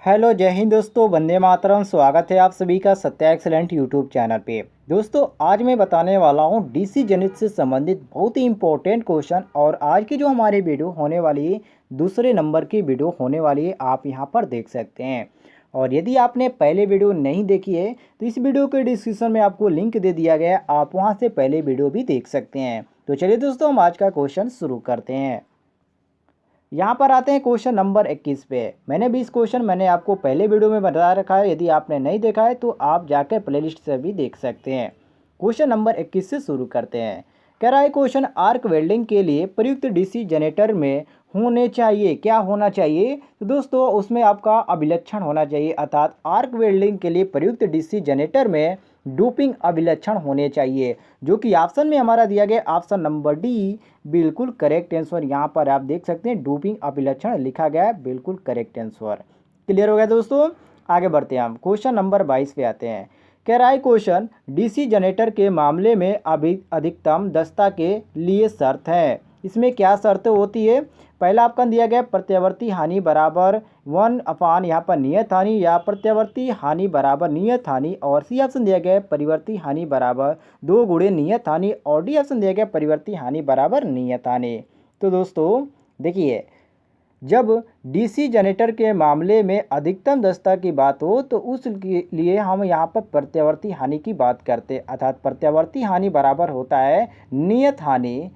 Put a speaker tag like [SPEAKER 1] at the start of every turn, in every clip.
[SPEAKER 1] Hello जय हिंद दोस्तों, वंदे मातरम। स्वागत है आप सभी का सत्या एक्सेलेंट यूट्यूब चैनल पे। दोस्तों आज मैं बताने वाला हूँ डीसी गणित से संबंधित बहुत ही इम्पोर्टेंट क्वेश्चन। और आज की जो हमारी वीडियो होने वाली है, दूसरे नंबर की वीडियो होने वाली है, आप यहाँ पर देख सकते हैं। और यदि आपने पहले वीडियो नहीं देखी है तो इस वीडियो के डिस्क्रिप्शन में आपको लिंक दे दिया गया है, आप वहाँ से पहले वीडियो भी देख सकते हैं। तो चलिए दोस्तों, हम आज का क्वेश्चन शुरू करते हैं। यहाँ पर आते हैं क्वेश्चन नंबर 21 पे। मैंने 20 क्वेश्चन मैंने आपको पहले वीडियो में बता रखा है, यदि आपने नहीं देखा है तो आप जाकर प्लेलिस्ट से भी देख सकते हैं। क्वेश्चन नंबर 21 से शुरू करते हैं। कह रहा है क्वेश्चन, आर्क वेल्डिंग के लिए प्रयुक्त डीसी जनरेटर में होने चाहिए, क्या होना चाहिए? तो दोस्तों उसमें आपका अभिलक्षण होना चाहिए, अर्थात आर्क वेल्डिंग के लिए प्रयुक्त डीसी जनरेटर में डोपिंग अभिलक्षण होने चाहिए, जो कि ऑप्शन में हमारा दिया गया ऑप्शन नंबर डी बिल्कुल करेक्ट आंसर। यहाँ पर आप देख सकते हैं डोपिंग अभिलक्षण लिखा गया है, बिल्कुल करेक्ट आंसर। क्लियर हो गया दोस्तों, आगे बढ़ते हैं हम क्वेश्चन नंबर 22 पे आते हैं। कह रहा है क्वेश्चन, डीसी जनरेटर के मामले में अधिकतम दक्षता के लिए शर्त है। इसमें क्या शर्त होती है? पहला ऑप्शन दिया गया प्रत्यावर्ती हानि बराबर 1 यहाँ पर नियत हानि, या प्रत्यावर्ती हानि बराबर नियत हानि। और सी ऑप्शन दिया गया परिवर्ती हानि बराबर 2 गुणे नियत हानि। और डी ऑप्शन दिया गया परिवर्ती हानि बराबर नियत हानि। तो दोस्तों देखिए, जब डीसी जनरेटर के मामले में अधिकतम दक्षता की बात हो तो उस लिए हम यहाँ पर प्रत्यावर्ती हानि की बात करते हैं, अर्थात प्रत्यावर्ती हानि बराबर होता है नियत हानि,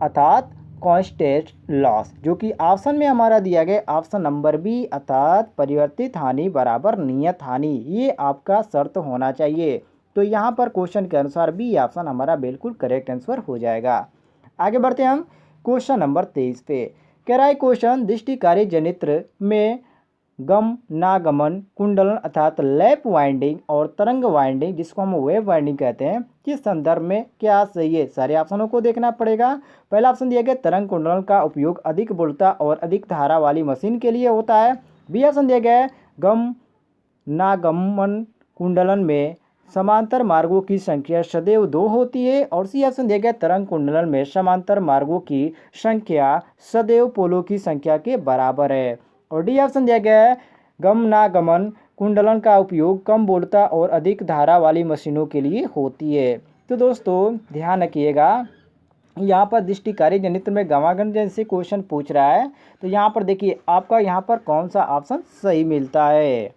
[SPEAKER 1] अर्थात कांस्टेंट लॉस, जो कि ऑप्शन में हमारा दिया गया ऑप्शन नंबर बी, अर्थात परिवर्तित हानि बराबर नियत हानि। ये आपका शर्त होना चाहिए। तो यहाँ पर क्वेश्चन के अनुसार बी ऑप्शन हमारा बिल्कुल करेक्ट आंसर हो जाएगा। आगे बढ़ते हैं हम क्वेश्चन नंबर 23 पे। कह रहा है क्वेश्चन, दृष्टिकारी जनित्र में गमनागमन कुंडलन अर्थात लैप वाइंडिंग और तरंग वाइंडिंग, जिसको हम वेव वाइंडिंग कहते हैं, किस संदर्भ में क्या सही है? सारे ऑप्शनों को देखना पड़ेगा। पहला ऑप्शन दिया गया तरंग कुंडलन का उपयोग अधिक बोलता और अधिक धारा वाली मशीन के लिए होता है। बी ऑप्शन दिया गया गमनागमन कुंडलन में समांतर मार्गों की संख्या सदैव 2 होती है। और सी ऑप्शन दिया गया तरंग कुंडलन में समांतर मार्गों की संख्या सदैव पोलों की संख्या के बराबर है। और डी ऑप्शन दिया गया है गमनागमन कुंडलन का उपयोग कम बोलता और अधिक धारा वाली मशीनों के लिए होती है। तो दोस्तों ध्यान रखिएगा, यहाँ पर दृष्टिकारी जनित्र में गमनागमन जैसे क्वेश्चन पूछ रहा है, तो यहाँ पर देखिए आपका यहाँ पर कौन सा ऑप्शन सही मिलता है।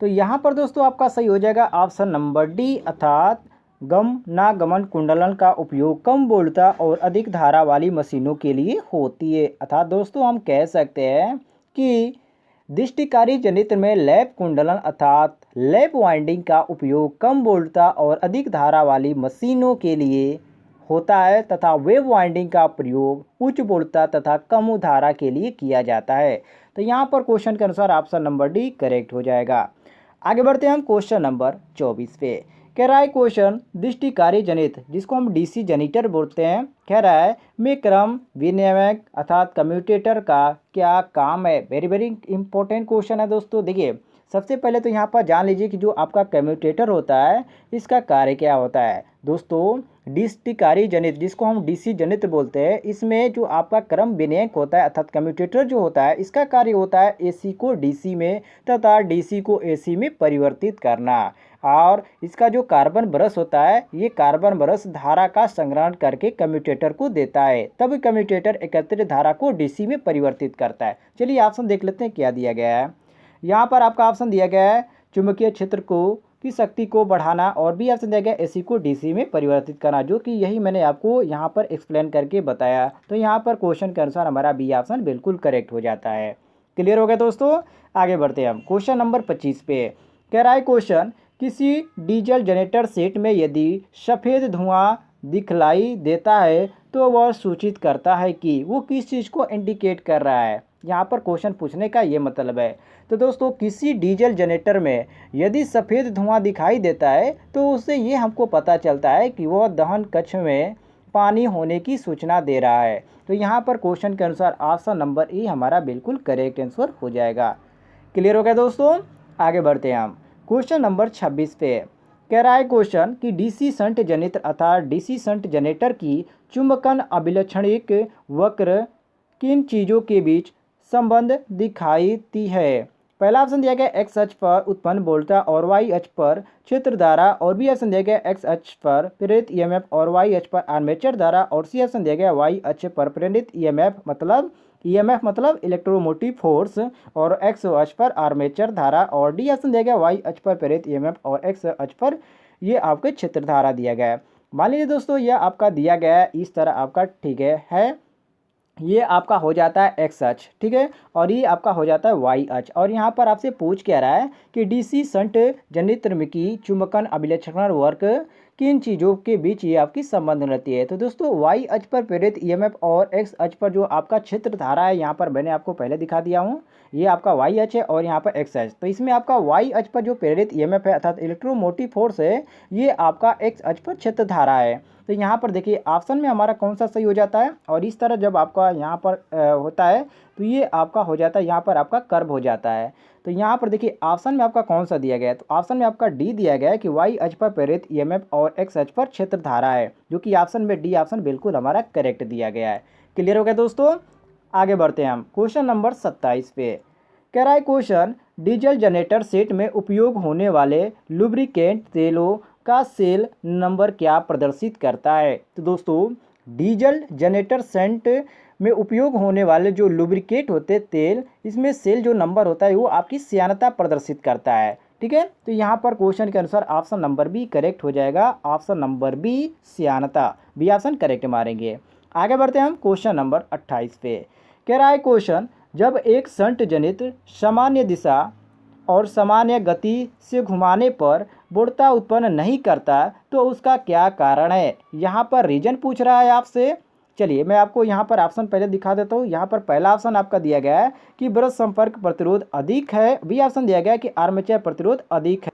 [SPEAKER 1] तो यहाँ पर दोस्तों आपका सही हो जाएगा ऑप्शन नंबर डी, अर्थात गमनागमन कुंडलन का उपयोग कम बोलता और अधिक धारा वाली मशीनों के लिए होती है। अर्थात दोस्तों हम कह सकते हैं कि दृष्टिकारी जनित्र में लैप कुंडलन अर्थात लैप वाइंडिंग का उपयोग कम बोलता और अधिक धारा वाली मशीनों के लिए होता है, तथा वेव वाइंडिंग का प्रयोग उच्च बोलता तथा कम धारा के लिए किया जाता है। तो यहाँ पर क्वेश्चन के अनुसार ऑप्शन नंबर डी करेक्ट हो जाएगा। आगे बढ़ते हैं हम क्वेश्चन नंबर 24 पे। कह रहा है क्वेश्चन, दृष्टिकारी जनित्र जिसको हम डीसी जनरेटर बोलते हैं, कह रहा है में क्रम विनियामक अर्थात कम्यूटेटर का क्या काम है? वेरी वेरी इंपॉर्टेंट क्वेश्चन है दोस्तों। देखिए सबसे पहले तो यहाँ पर जान लीजिए कि जो आपका कम्यूटेटर होता है इसका कार्य क्या होता है। दोस्तों दृष्टिकारी जनित्र जिसको हम डीसी जनित्र बोलते हैं, इसमें जो आपका क्रम विनियमक होता है अर्थात कम्यूटेटर जो होता है, इसका कार्य होता है एसी को डीसी में तथा डीसी को एसी में परिवर्तित करना। और इसका जो कार्बन ब्रश होता है, ये कार्बन ब्रश धारा का संग्रहण करके कम्यूटेटर को देता है, तब कम्यूटेटर एकत्रित धारा को डीसी में परिवर्तित करता है। चलिए ऑप्शन देख लेते हैं क्या दिया गया है। यहाँ पर आपका ऑप्शन दिया गया है चुंबकीय क्षेत्र को की शक्ति को बढ़ाना, और बी ऑप्शन दिया गया एसी को डीसी में परिवर्तित करना, जो कि यही मैंने आपको यहाँ पर एक्सप्लेन करके बताया। तो यहाँ पर क्वेश्चन के अनुसार हमारा बी ऑप्शन बिल्कुल करेक्ट हो जाता है। क्लियर हो गया दोस्तों, आगे बढ़ते हैं हम क्वेश्चन नंबर 25 पे। कह रहा है क्वेश्चन, किसी डीजल जनरेटर सेट में यदि सफ़ेद धुआं दिखलाई देता है तो वह सूचित करता है कि वो किस चीज़ को इंडिकेट कर रहा है। यहाँ पर क्वेश्चन पूछने का ये मतलब है। तो दोस्तों किसी डीजल जनरेटर में यदि सफ़ेद धुआं दिखाई देता है तो उससे ये हमको पता चलता है कि वह दहन कक्ष में पानी होने की सूचना दे रहा है। तो यहाँ पर क्वेश्चन के अनुसार ऑप्शन नंबर ई हमारा बिल्कुल करेक्ट आंसर हो जाएगा। क्लियर हो गया दोस्तों, आगे बढ़ते हैं हम क्वेश्चन नंबर 26 पे। कह रहा है क्वेश्चन कि डीसी शंट जनित्र अर्थात डीसी शंट जनरेटर की चुंबकन अभिलक्षणिक वक्र किन चीज़ों के बीच संबंध दिखाती है? पहला ऑप्शन दिया गया एक्स अक्ष पर उत्पन्न वोल्टता और वाई अक्ष पर क्षेत्र धारा, और बी ऑप्शन दिया गया एक्स अक्ष पर प्रेरित ईएमएफ और वाई अक्ष पर आर्मेचर धारा, और सी ऑप्शन दिया गया वाई अक्ष पर प्रेरित ईएमएफ मतलब इलेक्ट्रोमोटिव फोर्स और एक्स अक्ष पर आर्मेचर धारा, और डी ऑप्शन दिया गया वाई अक्ष पर प्रेरित ईएमएफ और एक्स अक्ष पर ये आपके क्षेत्र धारा दिया गया है। मान लीजिए दोस्तों यह आपका दिया गया है इस तरह आपका, ठीक है ये आपका हो जाता है एक्स अक्ष, ठीक है, और ये आपका हो जाता है वाई अक्ष। और यहाँ पर आपसे पूछ क्या रहा है कि डीसी शंट जनित्र में की चुंबकन अभिलक्षण वर्क किन चीज़ों के बीच ये आपकी संबंध रहती है। तो दोस्तों वाई अक्ष पर प्रेरित ईएमएफ और एक्स अक्ष पर जो आपका क्षेत्र धारा है, यहाँ पर मैंने आपको पहले दिखा दिया हूँ, ये आपका वाई अक्ष है और यहाँ पर एक्स अक्ष। तो इसमें आपका वाई अक्ष पर जो प्रेरित ईएमएफ है अर्थात इलेक्ट्रोमोटिव फोर्स है, ये आपका एक्स अक्ष पर क्षेत्र धारा है। तो यहाँ पर देखिए ऑप्शन में हमारा कौन सा सही हो जाता है, और इस तरह जब आपका यहाँ पर होता है तो ये आपका हो जाता है, यहाँ पर आपका कर्व हो जाता है। तो यहाँ पर देखिए ऑप्शन में आपका कौन सा दिया गया है, तो ऑप्शन में आपका डी दिया गया है कि वाई अक्ष पर प्रेरित ईएमएफ और एक्स अक्ष पर क्षेत्र धारा है, जो कि ऑप्शन में डी ऑप्शन बिल्कुल हमारा करेक्ट दिया गया है। क्लियर हो गया दोस्तों, आगे बढ़ते हैं हम क्वेश्चन नंबर 27 पे। कह रहा है क्वेश्चन, डीजल जनरेटर सेट में उपयोग होने वाले लुब्रिकेंट तेलों का सेल नंबर क्या प्रदर्शित करता है। तो दोस्तों डीजल जनरेटर सेट में उपयोग होने वाले जो लुब्रिकेट होते तेल, इसमें सेल जो नंबर होता है वो आपकी श्यानता प्रदर्शित करता है, ठीक है। तो यहाँ पर क्वेश्चन के अनुसार ऑप्शन नंबर बी करेक्ट हो जाएगा, ऑप्शन नंबर बी श्यानता, बी ऑप्शन करेक्ट मारेंगे। आगे बढ़ते हैं हम क्वेश्चन नंबर 28 पे। कह रहा है क्वेश्चन, जब एक शंट जनित सामान्य दिशा और सामान्य गति से घुमाने पर वोल्टता उत्पन्न नहीं करता तो उसका क्या कारण है। यहाँ पर रीजन पूछ रहा है आपसे। चलिए मैं आपको यहाँ पर ऑप्शन पहले दिखा देता हूँ। यहाँ पर पहला ऑप्शन आपका दिया गया है कि ब्रश संपर्क प्रतिरोध अधिक है, बी ऑप्शन दिया गया है कि आर्मेचर प्रतिरोध अधिक है,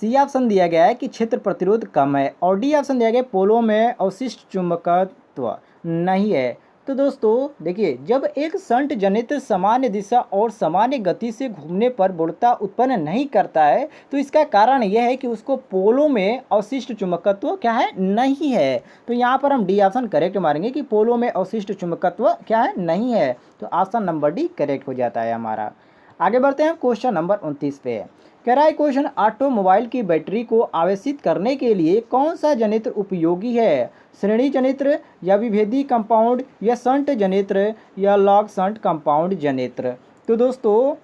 [SPEAKER 1] सी ऑप्शन दिया गया है कि क्षेत्र प्रतिरोध कम है, और डी ऑप्शन दिया गया है पोलों में अवशिष्ट चुंबकत्व नहीं है। तो दोस्तों देखिए, जब एक शंट जनित सामान्य दिशा और सामान्य गति से घूमने पर वोल्टता उत्पन्न नहीं करता है तो इसका कारण यह है कि उसको पोलों में अवशिष्ट चुंबकत्व क्या है, नहीं है। तो यहाँ पर हम डी ऑप्शन करेक्ट मारेंगे कि पोलों में अवशिष्ट चुंबकत्व क्या है, नहीं है। तो ऑप्शन नंबर डी करेक्ट हो जाता है हमारा। आगे बढ़ते हैं क्वेश्चन नंबर 29 पे। कह रहा है क्वेश्चन, ऑटोमोबाइल की बैटरी को आवेशित करने के लिए कौन सा जनित्र उपयोगी है। श्रेणी जनित्र या विभेदी कंपाउंड या शंट जनित्र या लॉग शंट कंपाउंड जनित्र। तो दोस्तों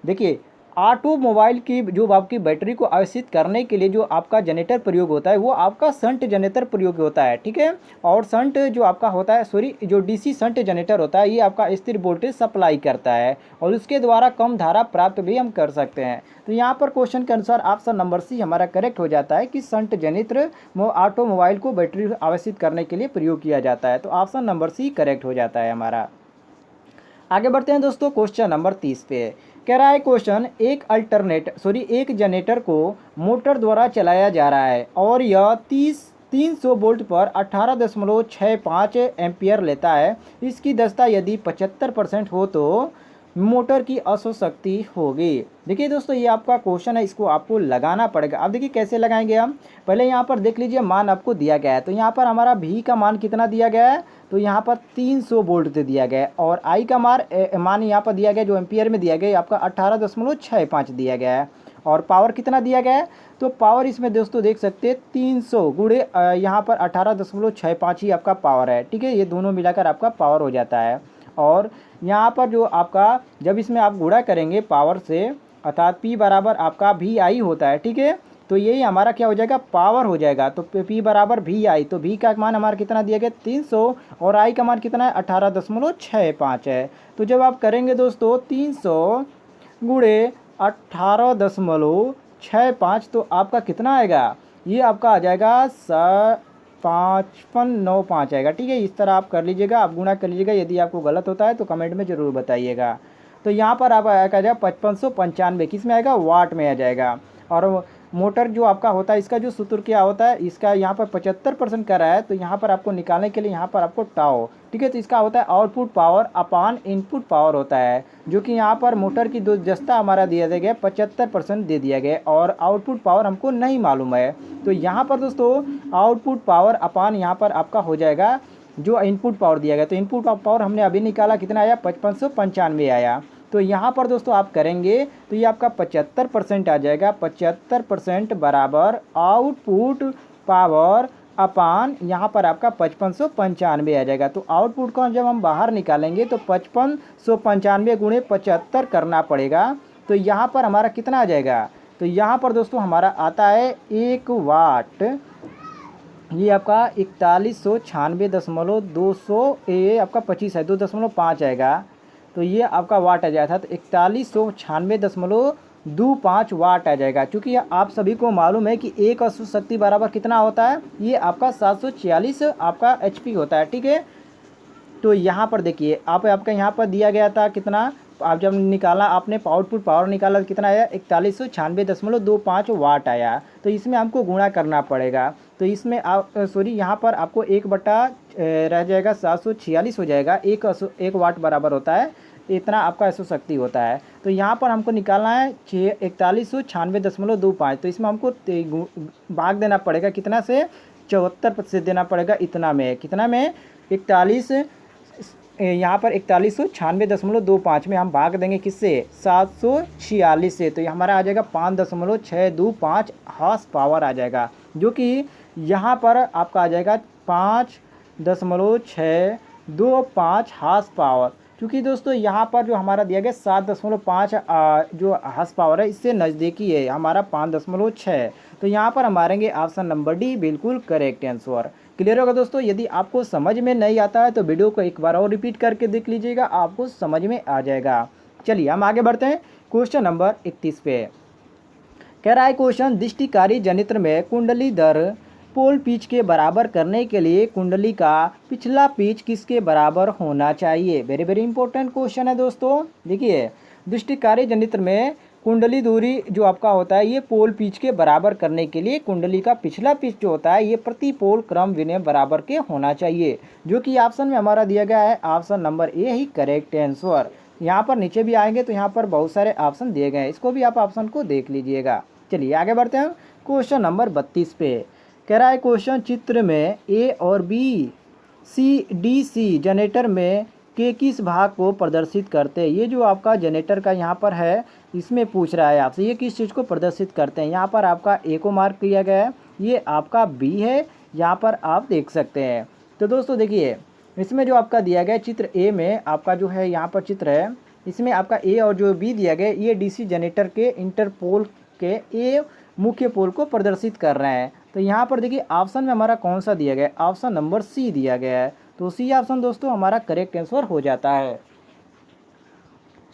[SPEAKER 1] देखिए, ऑटोमोबाइल की जो आपकी बैटरी को आवेशित करने के लिए जो आपका जनरेटर प्रयोग होता है वो आपका शंट जनरेटर प्रयोग होता है, ठीक है। और शंट जो आपका होता है जो डीसी शंट जनरेटर होता है ये आपका स्थिर वोल्टेज सप्लाई करता है और उसके द्वारा कम धारा प्राप्त भी हम कर सकते हैं। तो यहाँ पर क्वेश्चन के अनुसार ऑप्शन नंबर सी हमारा करेक्ट हो जाता है कि शंट जनित्र ऑटोमोबाइल को बैटरी आवेशित करने के लिए प्रयोग किया जाता है। तो ऑप्शन नंबर सी करेक्ट हो जाता है हमारा। आगे बढ़ते हैं दोस्तों क्वेश्चन नंबर 30 पे। कह रहा है क्वेश्चन, एक जनरेटर को मोटर द्वारा चलाया जा रहा है और यह 300 वोल्ट पर 18.65 एम्पियर लेता है। इसकी दक्षता यदि 75% हो तो मोटर की अश्व शक्ति होगी। देखिए दोस्तों, ये आपका क्वेश्चन है, इसको आपको लगाना पड़ेगा। अब देखिए कैसे लगाएंगे हम, पहले यहाँ पर देख लीजिए मान आपको दिया गया है। तो यहाँ पर हमारा भी का मान कितना दिया गया है, तो यहाँ पर 300 वोल्ट दे दिया गया है, और आई का मान यहाँ पर दिया गया जो एम्पियर में दिया गया आपका 18.65 दिया गया है। और पावर कितना दिया गया है, तो पावर इसमें दोस्तों देख सकते हैं 300 गुणे यहाँ पर 18.65 ही आपका पावर है, ठीक है। ये दोनों मिलाकर आपका पावर हो जाता है। और यहाँ पर जो आपका जब इसमें आप गुणा करेंगे पावर से, अर्थात P बराबर आपका VI होता है, ठीक है। तो यही हमारा क्या हो जाएगा, पावर हो जाएगा। तो P बराबर VI, तो V का मान हमारा कितना दिया गया 300 और I का मान कितना है 18.65 है। तो जब आप करेंगे दोस्तों 300 गुणे 18.65 तो आपका कितना आएगा, ये आपका आ जाएगा 5595 आएगा, ठीक है। इस तरह आप कर लीजिएगा, आप गुणा कर लीजिएगा। यदि आपको गलत होता है तो कमेंट में ज़रूर बताइएगा। तो यहाँ पर आप आ जाएगा 5595, किस में आएगा, वाट में आ जाएगा। और मोटर जो आपका होता है इसका जो सूत्र क्या होता है, इसका यहाँ पर 75% कर रहा है, तो यहाँ पर आपको निकालने के लिए यहाँ पर आपको टाउ, ठीक है। तो इसका होता है आउटपुट पावर अपान इनपुट पावर होता है, जो कि यहाँ पर मोटर की जो दक्षता हमारा दिया गया 75% दे दिया गया और आउटपुट पावर हमको नहीं मालूम है। तो यहाँ पर दोस्तों आउटपुट पावर अपान यहाँ पर आपका हो जाएगा जो इनपुट पावर दिया गया। तो इनपुट पावर हमने अभी निकाला, कितना आया 5595 आया। तो यहाँ पर दोस्तों आप करेंगे तो ये आपका 75% आ जाएगा। 75% बराबर आउटपुट पावर अपान यहाँ पर आपका 5595 आ जाएगा। तो आउटपुट को जब हम बाहर निकालेंगे तो 5595 गुणे 75 करना पड़ेगा। तो यहाँ पर हमारा कितना आ जाएगा, तो यहाँ पर दोस्तों हमारा आता है 1 वाट। ये आपका 4196.200, ये आपका 25 है, 2.5 आएगा। तो ये आपका वाट आ जाता है, तो 4196.25 वाट आ जाएगा। चूँकि आप सभी को मालूम है कि एक अश्व शक्ति बराबर कितना होता है, ये आपका 746 आपका HP होता है, ठीक है। तो यहाँ पर देखिए आपका यहाँ पर दिया गया था कितना, आप जब निकाला आपने आउटपुट पावर निकाला तो कितना आया, 4196.25 वाट आया। तो इसमें हमको गुणा करना पड़ेगा। तो इसमें आप यहाँ पर आपको 1 बटा रह जाएगा 746 हो जाएगा। एक वाट बराबर होता है, इतना आपका अश्व शक्ति होता है। तो यहाँ पर हमको निकालना है 4196.25। तो इसमें हमको भाग देना पड़ेगा कितना से, 74 से देना पड़ेगा। इतना में कितना में 41, यहाँ पर 4196.25 में हम भाग देंगे किससे, 746 से। तो ये हमारा आ जाएगा 5.625 हार्स पावर आ जाएगा, जो कि यहाँ पर आपका आ जाएगा 5.625 हार्स पावर। क्योंकि दोस्तों यहाँ पर जो हमारा दिया गया 7.5 जो हार्स पावर है, इससे नज़दीकी है हमारा 5.6। तो यहाँ पर हम मारेंगे ऑप्शन नंबर डी, बिल्कुल करेक्ट आंसर। क्लियर होगा दोस्तों। यदि आपको समझ में नहीं आता है तो वीडियो को एक बार और रिपीट करके देख लीजिएगा, आपको समझ में आ जाएगा। चलिए हम आगे बढ़ते हैं क्वेश्चन नंबर 31 पे। कह रहा है क्वेश्चन, दृष्टिकारी जनित्र में कुंडली दर पोल पिच के बराबर करने के लिए कुंडली का पिछला पिच किसके बराबर होना चाहिए। वेरी वेरी इंपॉर्टेंट क्वेश्चन है दोस्तों। देखिए दृष्टिकारी जनित्र में कुंडली दूरी जो आपका होता है, ये पोल पिच के बराबर करने के लिए कुंडली का पिछला पिच जो होता है, ये प्रति पोल क्रम विनय बराबर के होना चाहिए, जो कि ऑप्शन में हमारा दिया गया है option number A he correct answer. यहाँ पर नीचे भी आएंगे तो यहाँ पर बहुत सारे ऑप्शन दिए गए हैं, इसको भी आप ऑप्शन को देख लीजिएगा। चलिए आगे बढ़ते हैं क्वेश्चन नंबर 32 पे। कह रहा है क्वेश्चन, चित्र में ए और B C D C generator में के किस भाग को प्रदर्शित करते हैं। ये जो आपका जनरेटर का यहाँ पर है, इसमें पूछ रहा है आपसे ये किस चीज़ को प्रदर्शित करते हैं। यहाँ पर आपका ए को मार्क किया गया है, ये आपका बी है, यहाँ पर आप देख सकते हैं। तो दोस्तों देखिए इसमें जो आपका दिया गया चित्र ए में आपका जो है यहाँ पर चित्र है, इसमें आपका ए और जो बी दिया गया ये डीसी जनरेटर के इंटरपोल के ए मुख्य पोल को प्रदर्शित कर रहे हैं। तो यहाँ पर देखिए ऑप्शन में हमारा कौन सा दिया गया है, ऑप्शन नंबर सी दिया गया है। तो सी ऑप्शन दोस्तों हमारा करेक्ट आंसर हो जाता है।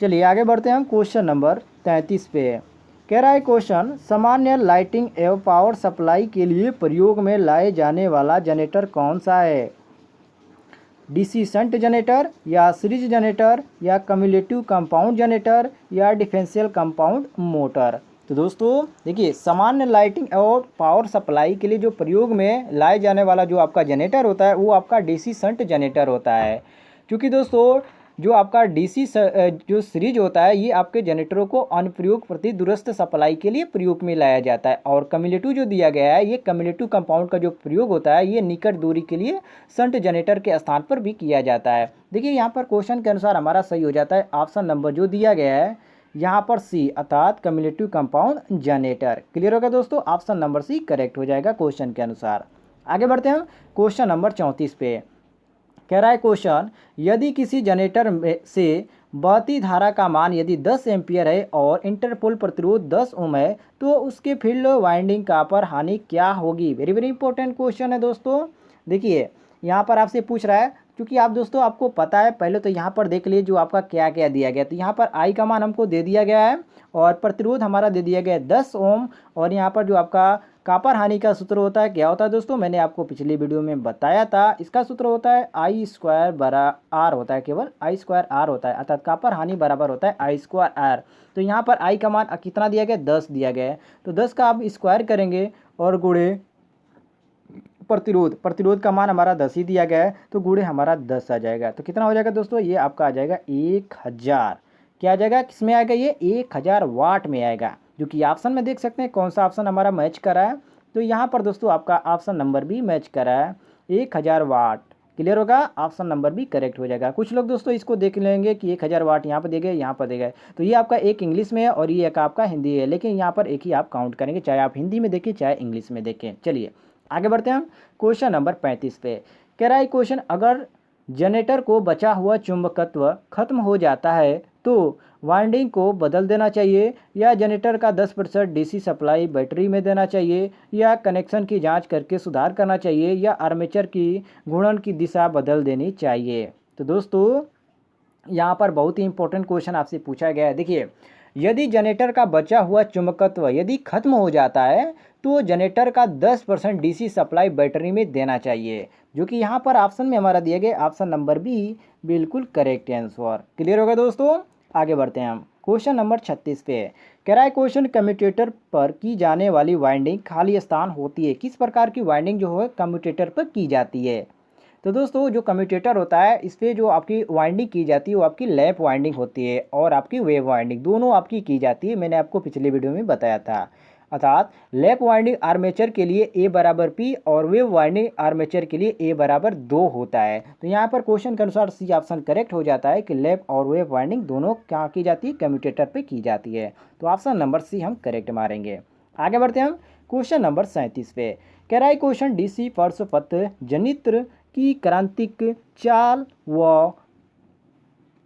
[SPEAKER 1] चलिए आगे बढ़ते हैं हम क्वेश्चन नंबर 33 पे। कह रहा है क्वेश्चन, सामान्य लाइटिंग एवं पावर सप्लाई के लिए प्रयोग में लाए जाने वाला जनरेटर कौन सा है। डीसी शंट जनरेटर या सीरीज जनरेटर या कम्युलेटिव कंपाउंड जनरेटर या डिफरेंशियल कंपाउंड मोटर। तो दोस्तों देखिए सामान्य लाइटिंग और पावर सप्लाई के लिए जो प्रयोग में लाए जाने वाला जो आपका जनरेटर होता है, वो आपका डीसी शंट जनरेटर होता है। क्योंकि दोस्तों जो आपका डीसी जो सीरीज होता है, ये आपके जनरेटरों को अनुप्रयोग प्रति दूरस्थ सप्लाई के लिए प्रयोग में लाया जाता है। और कम्युलेटिव जो दिया गया है, ये कम्युलेटिव कंपाउंड का जो प्रयोग होता है, ये निकट दूरी के लिए शंट जनरेटर के स्थान पर भी किया जाता है। देखिए यहाँ पर क्वेश्चन के अनुसार हमारा सही हो जाता है ऑप्शन नंबर जो दिया गया है यहाँ पर सी, अर्थात कम्युलेटिव कंपाउंड जनरेटर। क्लियर होगा दोस्तों, ऑप्शन नंबर सी करेक्ट हो जाएगा क्वेश्चन के अनुसार। आगे बढ़ते हैं क्वेश्चन नंबर 34 पे। कह रहा है क्वेश्चन, यदि किसी जनरेटर में से बहती धारा का मान यदि 10 एम्पियर है और इंटरपोल प्रतिरोध 10 ओम है, तो उसके फील्ड वाइंडिंग का पर हानि क्या होगी। वेरी वेरी इंपॉर्टेंट क्वेश्चन है दोस्तों। देखिए यहाँ पर आपसे पूछ रहा है, क्योंकि आप दोस्तों आपको पता है, पहले तो यहाँ पर देख लीजिए जो आपका क्या क्या दिया गया। तो यहाँ पर आई का मान हमको दे दिया गया है और प्रतिरोध हमारा दे दिया गया है 10 ओम। और यहाँ पर जो आपका कापर हानि का सूत्र होता है, क्या होता है दोस्तों, मैंने आपको पिछली वीडियो में बताया था। इसका सूत्र होता है आई स्क्वायर बरा आर होता है, केवल आई स्क्वायर आर होता है, अर्थात कापर हानि बराबर होता है आई स्क्वायर आर। तो यहाँ पर आई का मान कितना दिया गया, 10 दिया गया है। तो 10 का आप स्क्वायर करेंगे और गुणे प्रतिरोध का मान हमारा 10 ही दिया गया है, तो गुणे हमारा 10 आ जाएगा। तो कितना हो जाएगा दोस्तों, ये आपका आ जाएगा 1000। क्या आ जाएगा, किस में आएगा, ये 1000 वाट में आएगा। जो कि ऑप्शन में देख सकते हैं कौन सा ऑप्शन हमारा मैच करा है। तो यहाँ पर दोस्तों आपका ऑप्शन नंबर भी मैच करा है 1000 वाट। क्लियर होगा, ऑप्शन नंबर भी करेक्ट हो जाएगा। कुछ लोग दोस्तों इसको देख लेंगे कि 1000 वाट यहाँ पर दे गए, यहाँ पर दे गए, तो ये आपका एक इंग्लिश में है और ये एक आपका हिंदी है, लेकिन यहाँ पर एक ही आप काउंट करेंगे, चाहे आप हिंदी में देखें चाहे इंग्लिश में देखें। चलिए आगे बढ़ते हैं हम क्वेश्चन नंबर 35 पे। कह रहा है क्वेश्चन, अगर जनरेटर को बचा हुआ चुंबकत्व खत्म हो जाता है तो वाइंडिंग को बदल देना चाहिए, या जनरेटर का 10% डीसी सप्लाई बैटरी में देना चाहिए, या कनेक्शन की जांच करके सुधार करना चाहिए, या आर्मेचर की घूर्णन की दिशा बदल देनी चाहिए। तो दोस्तों यहाँ पर बहुत ही इंपॉर्टेंट क्वेश्चन आपसे पूछा गया है। देखिए, यदि जनरेटर का बचा हुआ चुंबकत्व यदि खत्म हो जाता है तो जनरेटर का 10% डीसी सप्लाई बैटरी में देना चाहिए, जो कि यहाँ पर ऑप्शन में हमारा दिया गया ऑप्शन नंबर बी बिल्कुल करेक्ट आंसर। क्लियर होगा दोस्तों, आगे बढ़ते हैं हम क्वेश्चन नंबर 36 पे। कह रहा है क्वेश्चन, कम्यूटेटर पर की जाने वाली वाइंडिंग खाली स्थान होती है, किस प्रकार की वाइंडिंग जो है कम्यूटेटर पर की जाती है। तो दोस्तों जो कम्यूटेटर होता है इस पर जो आपकी वाइंडिंग की जाती है वो आपकी लैप वाइंडिंग होती है और आपकी वेव वाइंडिंग दोनों आपकी की जाती है। मैंने आपको पिछले वीडियो में बताया था। अर्थात लैप वाइंडिंग आर्मेचर के लिए A बराबर P और वेव वाइंडिंग आर्मेचर के लिए A बराबर 2 होता है। तो यहाँ पर क्वेश्चन के अनुसार सी ऑप्शन करेक्ट हो जाता है कि लैप और वेव वाइंडिंग दोनों क्या की जाती है, कम्यूटेटर पे की जाती है। तो ऑप्शन नंबर सी हम करेक्ट मारेंगे। आगे बढ़ते हैं हम क्वेश्चन नंबर 37 पे। कह रहा है क्वेश्चन, डीसी पार्श्वपथ जनित्र की क्रांतिक चाल व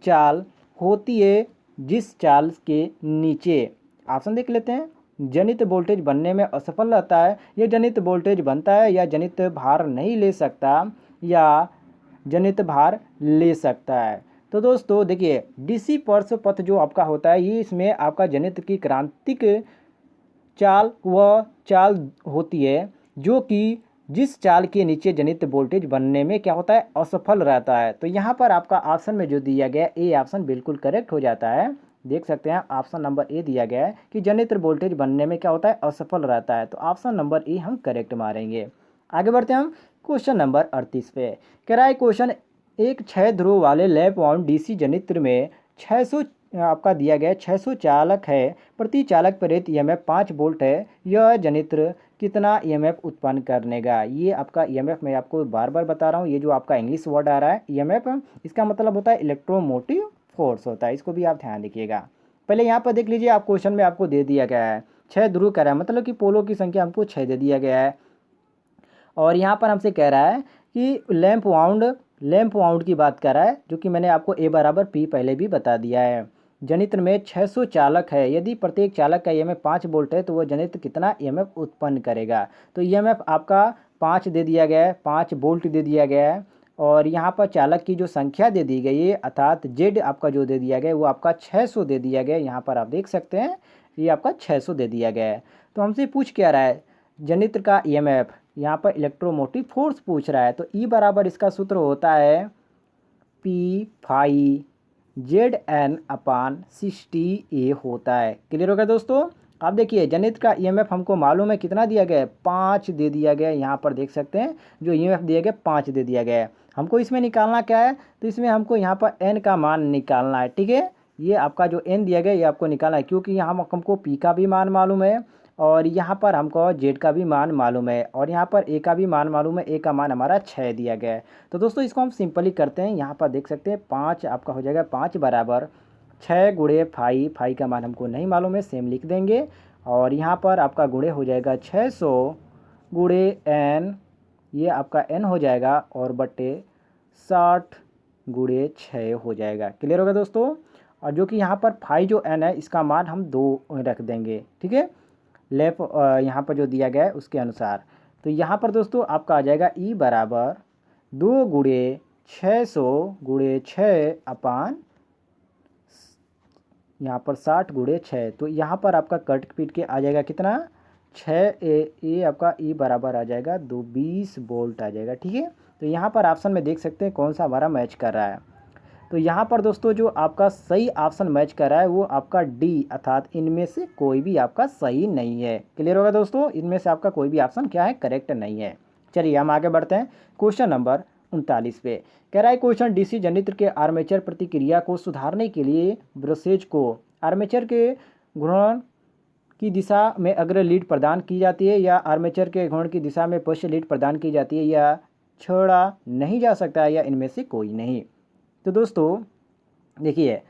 [SPEAKER 1] चाल होती है जिस चाल के नीचे, ऑप्शन देख लेते हैं, जनित वोल्टेज बनने में असफल रहता है, यह जनित वोल्टेज बनता है, या जनित भार नहीं ले सकता, या जनित भार ले सकता है। तो दोस्तों देखिए, डीसी पार्श्वपथ जो आपका होता है ये इसमें आपका जनित की क्रांतिक चाल व चाल होती है जो कि जिस चाल के नीचे जनित वोल्टेज बनने में क्या होता है, असफल रहता है। तो यहाँ पर आपका ऑप्शन में जो दिया गया ए ऑप्शन बिल्कुल करेक्ट हो जाता है। देख सकते हैं ऑप्शन नंबर ए दिया गया है कि जनित वोल्टेज बनने में क्या होता है, असफल रहता है। तो ऑप्शन नंबर ए हम करेक्ट मारेंगे। आगे बढ़ते हैं हम क्वेश्चन नंबर 38 पे। कह रहा है क्वेश्चन, एक 6 ध्रुव वाले लैप वाउंड डीसी जनित्र में 600 आपका दिया गया 600 चालक है, प्रति चालक प्रेरित ईएमएफ 5 वोल्ट है, यह जनित्र कितना ईएमएफ उत्पन्न करनेगा। ये आपका ईएमएफ मैं आपको बार बार बता रहा हूँ, ये जो आपका इंग्लिश वर्ड आ रहा है ईएमएफ, इसका मतलब होता है इलेक्ट्रोमोटिव फोर्स होता है, इसको भी आप ध्यान रखिएगा। पहले यहाँ पर देख लीजिए, आप क्वेश्चन में आपको दे दिया गया है 6 ध्रुव कह रहा है, मतलब कि पोलो की संख्या हमको 6 दे दिया गया है। और यहाँ पर हमसे कह रहा है कि लैंप वाउंड की बात कर रहा है, जो कि मैंने आपको ए बराबर पी पहले भी बता दिया है। जनित्र में 600 चालक है, यदि प्रत्येक चालक का ईएमएफ 5 वोल्ट है तो वह जनित्र कितना ईएमएफ उत्पन्न करेगा। तो ईएमएफ आपका 5 दे दिया गया है, 5 वोल्ट दे दिया गया है, और यहाँ पर चालक की जो संख्या दे दी गई है अर्थात जेड आपका जो दे दिया गया है वो आपका 600 दे दिया गया है। यहाँ पर आप देख सकते हैं ये आपका 600 दे दिया गया है। तो हमसे पूछ क्या रहा है, जनित्र का ईएमएफ, यहाँ पर इलेक्ट्रोमोटिव फोर्स पूछ रहा है। तो ई बराबर इसका सूत्र होता है पी फाई जेड एन अपान 60 ए होता है। क्लियर होगा दोस्तों। आप देखिए जनित्र का ईएमएफ हमको मालूम है कितना दिया गया है, 5 दे दिया गया है। यहाँ पर देख सकते हैं जो ईएमएफ दिया गया 5 दे दिया गया है। हमको इसमें निकालना क्या है, तो इसमें हमको यहाँ पर एन का मान निकालना है। ठीक है, ये आपका जो एन दिया गया ये आपको निकालना है, क्योंकि यहाँ हमको पी का भी मान मालूम है और यहाँ पर हमको जेड का भी मान मालूम है और यहाँ पर ए का भी मान मालूम है। ए का मान हमारा 6 दिया गया है। तो दोस्तों इसको हम सिंपली करते हैं, यहाँ पर देख सकते हैं 5 आपका हो जाएगा 5 बराबर 6 गुणे फाई, फाई का मान हमको नहीं मालूम है, सेम लिख देंगे। और यहाँ पर आपका गुणे हो जाएगा 600 गुणे एन, ये आपका एन हो जाएगा, और बटे 60 गुणे 6 हो जाएगा। क्लियर होगा दोस्तों। और जो कि यहाँ पर फाई जो एन है इसका मान हम 2 रख देंगे। ठीक है, लेफ्ट यहाँ पर जो दिया गया है उसके अनुसार। तो यहाँ पर दोस्तों आपका आ जाएगा ई बराबर 2 गुणे 600 गुणे 6 अपान यहाँ पर 60 गुणे 6। तो यहाँ पर आपका कट पीट के आ जाएगा कितना 6 ए आपका ई बराबर आ जाएगा 220 वोल्ट आ जाएगा। ठीक है, तो यहाँ पर ऑप्शन में देख सकते हैं कौन सा हमारा मैच कर रहा है। तो यहाँ पर दोस्तों जो आपका सही ऑप्शन मैच कर रहा है वो आपका डी, अर्थात इनमें से कोई भी आपका सही नहीं है। क्लियर होगा दोस्तों, इनमें से आपका कोई भी ऑप्शन क्या है, करेक्ट नहीं है। चलिए हम आगे बढ़ते हैं क्वेश्चन नंबर 39 पे। कह रहा है क्वेश्चन, डीसी जनित्र के आर्मेचर प्रतिक्रिया को सुधारने के लिए ब्रसेज को आर्मेचर के घूर्णन की दिशा में अग्र लीड प्रदान की जाती है, या आर्मेचर के घूर्णन की दिशा में पश्च लीड प्रदान की जाती है, या छोड़ा नहीं जा सकता है या इनमें से कोई नहीं। तो दोस्तों देखिए,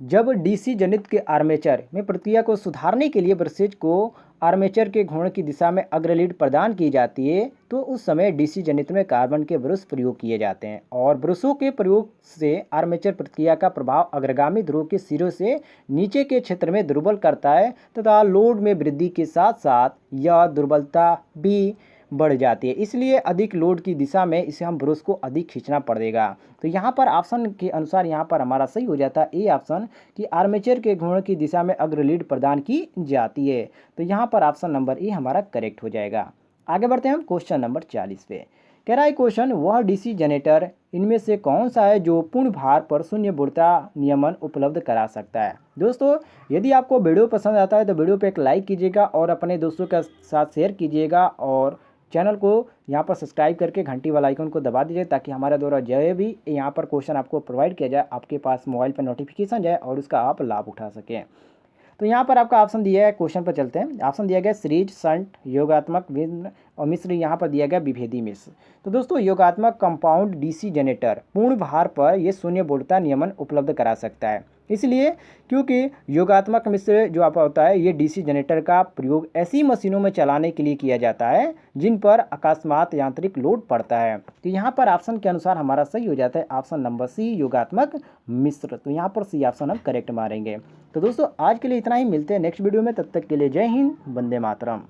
[SPEAKER 1] जब डीसी जनित के आर्मेचर में प्रक्रिया को सुधारने के लिए ब्रशेज को आर्मेचर के घूर्णन की दिशा में अग्रलीड प्रदान की जाती है तो उस समय डीसी जनित में कार्बन के ब्रश प्रयोग किए जाते हैं और ब्रशों के प्रयोग से आर्मेचर प्रतिक्रिया का प्रभाव अग्रगामी ध्रुव के सिरों से नीचे के क्षेत्र में दुर्बल करता है तथा लोड में वृद्धि के साथ साथ यह दुर्बलता भी बढ़ जाती है। इसलिए अधिक लोड की दिशा में इसे हम ब्रश को अधिक खींचना पड़ेगा। तो यहाँ पर ऑप्शन के अनुसार यहाँ पर हमारा सही हो जाता है ए ऑप्शन कि आर्मेचर के घूर्णन की दिशा में अग्र लीड प्रदान की जाती है। तो यहाँ पर ऑप्शन नंबर ए हमारा करेक्ट हो जाएगा। आगे बढ़ते हैं हम क्वेश्चन नंबर 40 पे। कह रहा है क्वेश्चन, वह डीसी जनरेटर इनमें से कौन सा है जो पूर्ण भार पर शून्य वोल्टता नियमन उपलब्ध करा सकता है। दोस्तों यदि आपको वीडियो पसंद आता है तो वीडियो पे एक लाइक कीजिएगा और अपने दोस्तों के साथ शेयर कीजिएगा और चैनल को यहाँ पर सब्सक्राइब करके घंटी वाला आइकन को दबा दीजिए ताकि हमारे द्वारा जो भी यहाँ पर क्वेश्चन आपको प्रोवाइड किया जाए आपके पास मोबाइल पर नोटिफिकेशन जाए और उसका आप लाभ उठा सकें। तो यहाँ पर आपका ऑप्शन दिया है, क्वेश्चन पर चलते हैं। ऑप्शन दिया गया सीरीज, संट, योगात्मक भिन्न और मिश्र, यहाँ पर दिया गया विभेदी मिश्र। तो दोस्तों योगात्मक कंपाउंड डीसी जनरेटर पूर्ण भार पर यह शून्य वोल्टता नियमन उपलब्ध करा सकता है, इसलिए क्योंकि योगात्मक मिश्र जो आपका होता है ये डीसी जनरेटर का प्रयोग ऐसी मशीनों में चलाने के लिए किया जाता है जिन पर अकस्मात यांत्रिक लोड पड़ता है। तो यहाँ पर ऑप्शन के अनुसार हमारा सही हो जाता है ऑप्शन नंबर सी, योगात्मक मिश्र। तो यहाँ पर सी ऑप्शन हम करेक्ट मारेंगे। तो दोस्तों आज के लिए इतना ही, मिलते हैं नेक्स्ट वीडियो में, तब तक के लिए जय हिंद, वंदे मातरम।